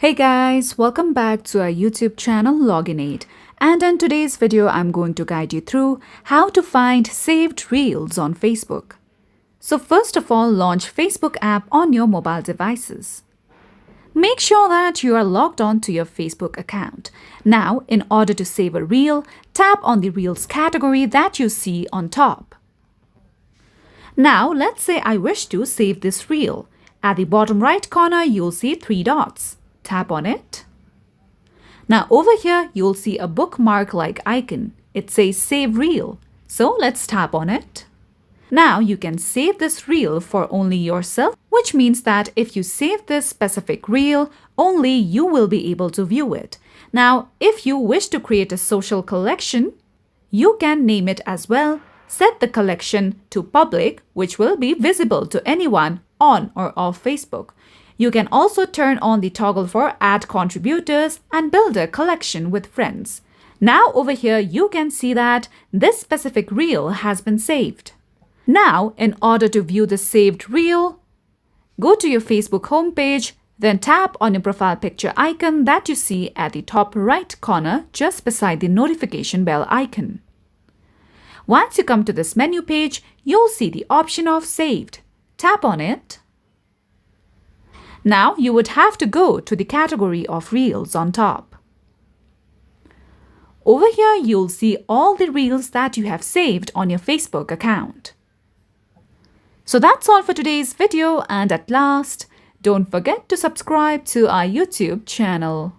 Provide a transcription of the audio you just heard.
Hey guys, welcome back to our YouTube channel Login8, and in today's video I'm going to guide you through how to find saved reels on Facebook. So first of all, launch Facebook app on your mobile devices. Make sure that you are logged on to your Facebook account. Now, in order to save a reel, tap on the Reels category that you see on top. Now, let's say I wish to save this reel. At the bottom right corner, you'll see three dots. Tap on it. Now over here, you'll see a bookmark-like icon. It says Save Reel. So let's tap on it. Now you can save this reel for only yourself, which means that if you save this specific reel, only you will be able to view it. Now, if you wish to create a social collection, you can name it as well. Set the collection to public, which will be visible to anyone on or off Facebook. You can also turn on the toggle for add contributors and build a collection with friends. Now over here, you can see that this specific reel has been saved. Now, in order to view the saved reel, go to your Facebook homepage, then tap on your profile picture icon that you see at the top right corner just beside the notification bell icon. Once you come to this menu page, you'll see the option of saved. Tap on it. Now you would have to go to the category of reels on top. Over here, you'll see all the reels that you have saved on your Facebook account. So that's all for today's video, and at last, don't forget to subscribe to our YouTube channel.